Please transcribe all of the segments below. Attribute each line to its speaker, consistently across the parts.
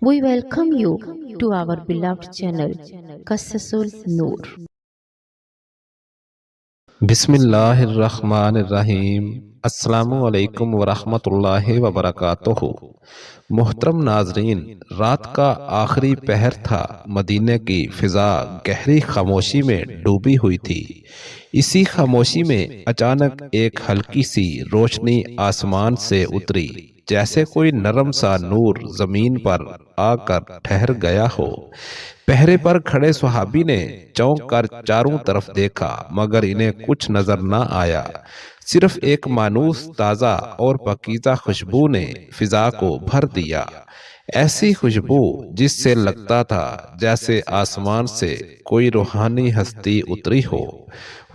Speaker 1: We welcome you to our beloved channel, Qasasul Noor.
Speaker 2: بسم اللہ الرحمن الرحیم۔ السلام علیکم ورحمۃ اللہ وبرکاتہ۔ محترم ناظرین، رات کا آخری پہر تھا۔ مدینہ کی فضا گہری خاموشی میں ڈوبی ہوئی تھی۔ اسی خاموشی میں اچانک ایک ہلکی سی روشنی آسمان سے اتری، جیسے کوئی نرم سا نور زمین پر آ کر ٹھہر گیا ہو۔ پہرے پر کھڑے صحابی نے چونک کر چاروں طرف دیکھا، مگر انہیں کچھ نظر نہ آیا۔ صرف ایک مانوس تازہ اور پاکیزہ خوشبو نے فضا کو بھر دیا، ایسی خوشبو جس سے لگتا تھا جیسے آسمان سے کوئی روحانی ہستی اتری ہو۔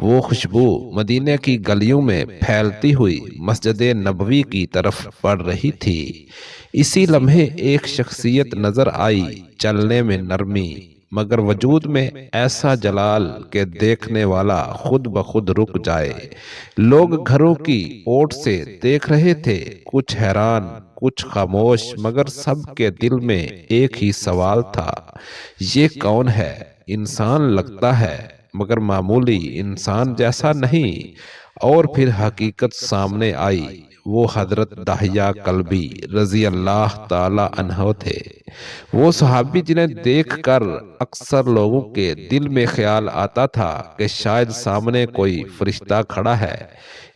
Speaker 2: وہ خوشبو مدینہ کی گلیوں میں پھیلتی ہوئی مسجد نبوی کی طرف بڑھ رہی تھی۔ اسی لمحے ایک شخصیت نظر آئی، چلنے میں نرمی، مگر وجود میں ایسا جلال کہ دیکھنے والا خود بخود رک جائے۔ لوگ گھروں کی اوٹ سے دیکھ رہے تھے، کچھ حیران، کچھ خاموش، مگر سب کے دل میں ایک ہی سوال تھا، یہ کون ہے؟ انسان لگتا ہے مگر معمولی انسان جیسا نہیں۔ اور پھر حقیقت سامنے آئی، وہ حضرت داہیہ کلبی رضی اللہ تعالی عنہ تھے۔ وہ صحابی جنہیں دیکھ کر اکثر لوگوں کے دل میں خیال آتا تھا کہ شاید سامنے کوئی فرشتہ کھڑا ہے۔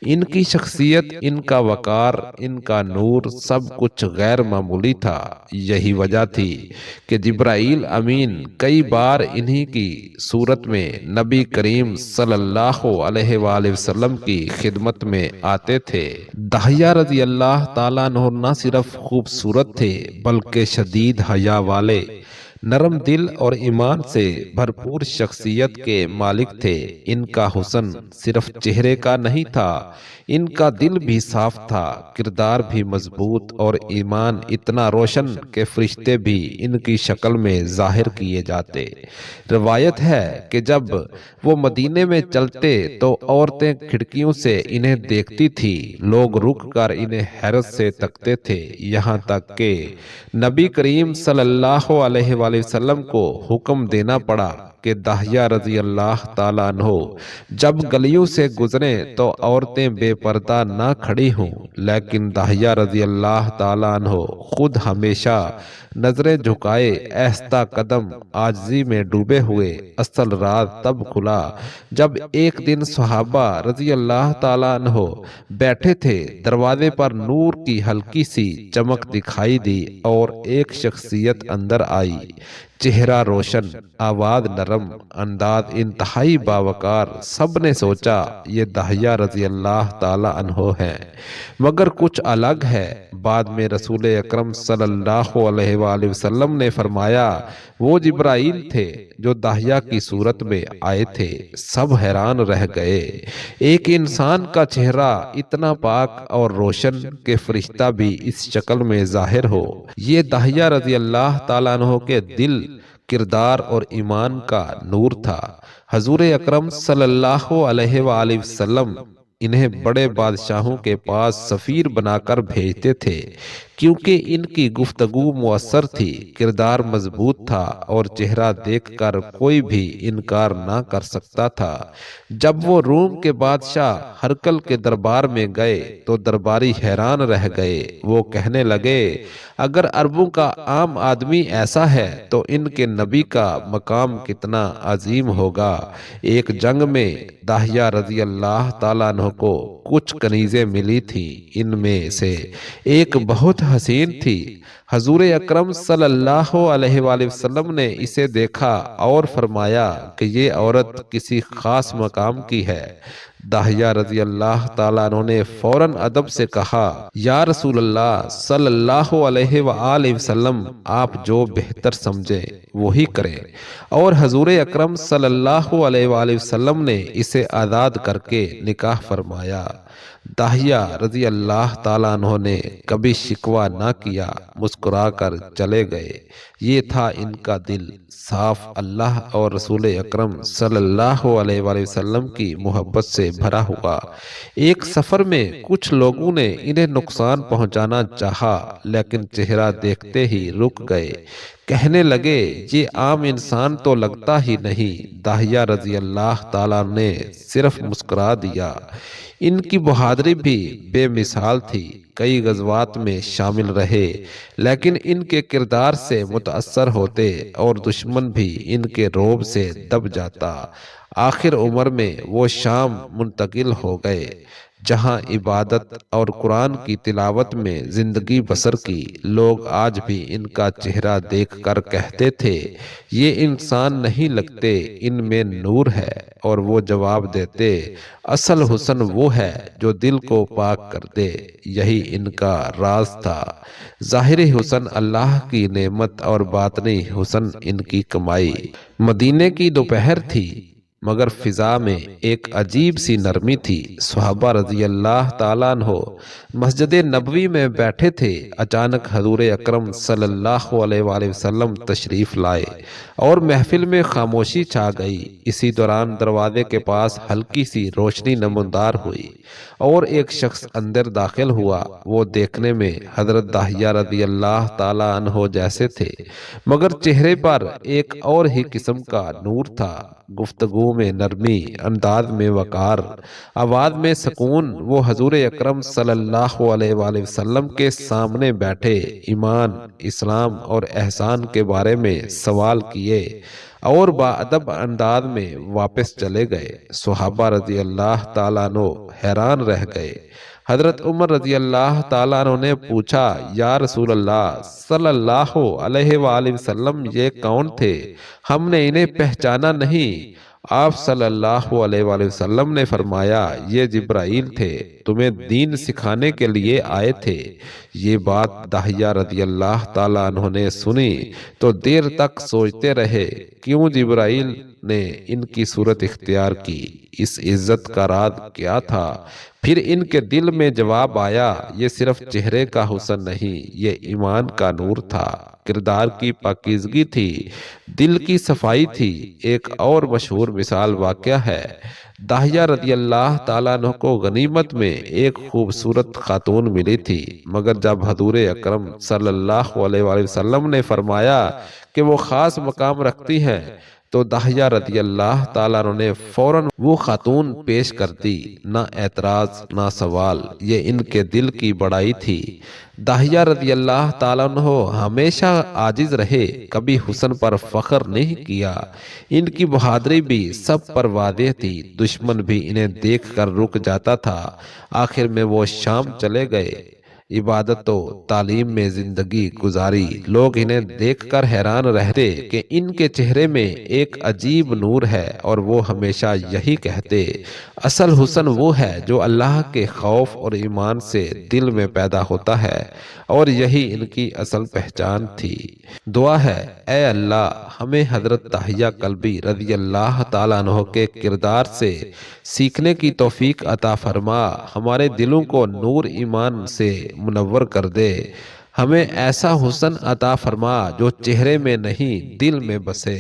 Speaker 2: ان کی شخصیت، ان کا وقار، ان کا نور، سب کچھ غیر معمولی تھا۔ یہی وجہ تھی کہ جبرائیل امین کئی بار انہی کی صورت میں نبی کریم صلی اللہ علیہ وآلہ وسلم کی خدمت میں آتے تھے۔ داہیہ رضی اللہ تعالیٰ عنہ نہ صرف خوبصورت تھے بلکہ شدید حیا والے، نرم دل اور ایمان سے بھرپور شخصیت کے مالک تھے۔ ان کا حسن صرف چہرے کا نہیں تھا، ان کا دل بھی صاف تھا، کردار بھی مضبوط اور ایمان اتنا روشن کہ فرشتے بھی ان کی شکل میں ظاہر کیے جاتے۔ روایت ہے کہ جب وہ مدینے میں چلتے تو عورتیں کھڑکیوں سے انہیں دیکھتی تھی، لوگ رک کر انہیں حیرت سے تکتے تھے، یہاں تک کہ نبی کریم صلی اللہ علیہ وآلہ وسلم کو حکم دینا پڑا کہ داہیہ رضی اللہ تعالیٰ عنہ جب گلیوں سے گزریں تو عورتیں بے پردہ نہ کھڑی ہوں، لیکن داہیہ رضی اللہ تعالیٰ عنہ خود ہمیشہ نظریں جھکائے، آہستہ قدم، عاجزی میں ڈوبے ہوئے۔ اصل راز تب کھلا جب ایک دن صحابہ رضی اللہ تعالیٰ عنہ بیٹھے تھے، دروازے پر نور کی ہلکی سی چمک دکھائی دی اور ایک شخصیت اندر آئی، چہرہ روشن، آواز نرم، انداز انتہائی باوقار۔ سب نے سوچا یہ داہیہ رضی اللہ تعالی عنہ ہیں، مگر کچھ الگ ہے۔ بعد میں رسول اکرم صلی اللہ علیہ وآلہ وسلم نے فرمایا وہ جبرائیل تھے جو داہیہ کی صورت میں آئے تھے۔ سب حیران رہ گئے، ایک انسان کا چہرہ اتنا پاک اور روشن کہ فرشتہ بھی اس شکل میں ظاہر ہو۔ یہ داہیہ رضی اللہ تعالیٰ عنہ کے دل، کردار اور ایمان کا نور تھا۔ حضور اکرم صلی اللہ علیہ وآلہ وسلم انہیں بڑے بادشاہوں کے پاس سفیر بنا کر بھیجتے تھے، کیونکہ ان کی گفتگو مؤثر تھی، کردار مضبوط تھا اور چہرہ دیکھ کر کوئی بھی انکار نہ کر سکتا تھا۔ جب وہ روم کے بادشاہ ہرقل کے دربار میں گئے تو درباری حیران رہ گئے۔ وہ کہنے لگے اگر عربوں کا عام آدمی ایسا ہے تو ان کے نبی کا مقام کتنا عظیم ہوگا۔ ایک جنگ میں داہیہ رضی اللہ تعالیٰ عنہ کو کچھ کنیزیں ملی تھیں، ان میں سے ایک بہت حسین تھی۔ حضور اکرم صلی اللہ علیہ وآلہ وسلم نے اسے دیکھا اور فرمایا کہ یہ عورت کسی خاص مقام کی ہے۔ داہیہ رضی اللہ تعالیٰ عنہ نے فوراً ادب سے کہا یا رسول اللہ صلی اللہ علیہ وآلہ وسلم، آپ جو بہتر سمجھیں وہی کریں، اور حضور اکرم صلی اللہ علیہ وآلہ وسلم نے اسے آزاد کر کے نکاح فرمایا۔ داہیہ رضی اللہ تعالیٰ عنہ نے کبھی شکوہ نہ کیا، مسکرا کر چلے گئے۔ یہ تھا ان کا دل، صاف اللہ اور رسول اکرم صلی اللہ علیہ وآلہ وسلم کی محبت سے بھرا ہوا۔ ایک سفر میں کچھ لوگوں نے انہیں نقصان پہنچانا چاہا، لیکن چہرہ دیکھتے ہی رک گئے۔ کہنے لگے یہ عام انسان تو لگتا ہی نہیں۔ داہیہ رضی اللہ تعالیٰ نے صرف مسکرا دیا۔ ان کی بہادری بھی بے مثال تھی، کئی غزوات میں شامل رہے، لیکن ان کے کردار سے متاثر ہوتے اور دشمن بھی ان کے رعب سے دب جاتا۔ آخر عمر میں وہ شام منتقل ہو گئے، جہاں عبادت اور قرآن کی تلاوت میں زندگی بسر کی۔ لوگ آج بھی ان کا چہرہ دیکھ کر کہتے تھے یہ انسان نہیں لگتے، ان میں نور ہے، اور وہ جواب دیتے اصل حسن وہ ہے جو دل کو پاک کر دے۔ یہی ان کا راز تھا۔ ظاہری حسن اللہ کی نعمت اور باطنی حسن ان کی کمائی۔ مدینے کی دوپہر تھی، مگر فضا میں ایک عجیب سی نرمی تھی۔ صحابہ رضی اللہ تعالیٰ عنہ مسجد نبوی میں بیٹھے تھے، اچانک حضور اکرم صلی اللہ علیہ وآلہ وسلم تشریف لائے اور محفل میں خاموشی چھا گئی۔ اسی دوران دروازے کے پاس ہلکی سی روشنی نمودار ہوئی اور ایک شخص اندر داخل ہوا۔ وہ دیکھنے میں حضرت داہیہ رضی اللہ تعالیٰ عنہ جیسے تھے، مگر چہرے پر ایک اور ہی قسم کا نور تھا۔ گفتگو میں نرمی، انداز میں وقار، آواز میں سکون۔ وہ حضور اکرم صلی اللہ علیہ وآلہ وسلم کے سامنے بیٹھے، ایمان، اسلام اور احسان کے بارے میں سوال کیے اور باادب انداز میں واپس چلے گئے۔ صحابہ رضی اللہ تعالیٰ عنہ حیران رہ گئے۔ حضرت عمر رضی اللہ تعالیٰ عنہ نے پوچھا یا رسول اللہ صلی اللہ علیہ وآلہ وسلم یہ کون تھے؟ ہم نے انہیں پہچانا نہیں۔ آپ صلی اللہ علیہ وآلہ وسلم نے فرمایا یہ جبرائیل تھے، تمہیں دین سکھانے کے لیے آئے تھے۔ یہ بات داہیہ رضی اللہ تعالیٰ عنہ نے سنی تو دیر تک سوچتے رہے کیوں جبرائیل نے ان کی صورت اختیار کی، اس عزت کا راز کیا تھا؟ پھر ان کے دل میں جواب آیا یہ صرف چہرے کا حسن نہیں، یہ ایمان کا نور تھا، کردار کی پاکیزگی تھی، دل کی صفائی تھی۔ ایک اور مشہور مثال واقعہ ہے۔ داہیہ رضی اللہ تعالیٰ عنہ کو غنیمت میں ایک خوبصورت خاتون ملی تھی، مگر جب حضور اکرم صلی اللہ علیہ وآلہ وسلم نے فرمایا کہ وہ خاص مقام رکھتی ہیں تو داہیہ رضی اللہ تعالیٰ عنہ نے فوراً وہ خاتون پیش کر دی، نہ اعتراض نہ سوال۔ یہ ان کے دل کی بڑائی تھی۔ داہیہ رضی اللہ تعالیٰ عنہ ہمیشہ عاجز رہے، کبھی حسن پر فخر نہیں کیا۔ ان کی بہادری بھی سب پر واضح تھی، دشمن بھی انہیں دیکھ کر رک جاتا تھا۔ آخر میں وہ شام چلے گئے، عبادت و تعلیم میں زندگی گزاری۔ لوگ انہیں دیکھ کر حیران رہتے کہ ان کے چہرے میں ایک عجیب نور ہے، اور وہ ہمیشہ یہی کہتے اصل حسن وہ ہے جو اللہ کے خوف اور ایمان سے دل میں پیدا ہوتا ہے، اور یہی ان کی اصل پہچان تھی۔ دعا ہے اے اللہ ہمیں حضرت داہیہ کلبی رضی اللہ تعالیٰ عنہ کے کردار سے سیکھنے کی توفیق عطا فرما، ہمارے دلوں کو نور ایمان سے منور کر دے، ہمیں ایسا حسن عطا فرما جو چہرے میں نہیں دل میں بسے،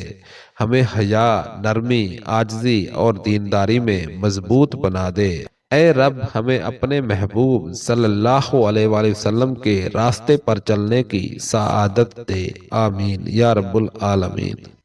Speaker 2: ہمیں حیا، نرمی، عاجزی اور دینداری میں مضبوط بنا دے۔ اے رب ہمیں اپنے محبوب صلی اللہ علیہ وآلہ وسلم کے راستے پر چلنے کی سعادت دے، آمین یا رب العالمین۔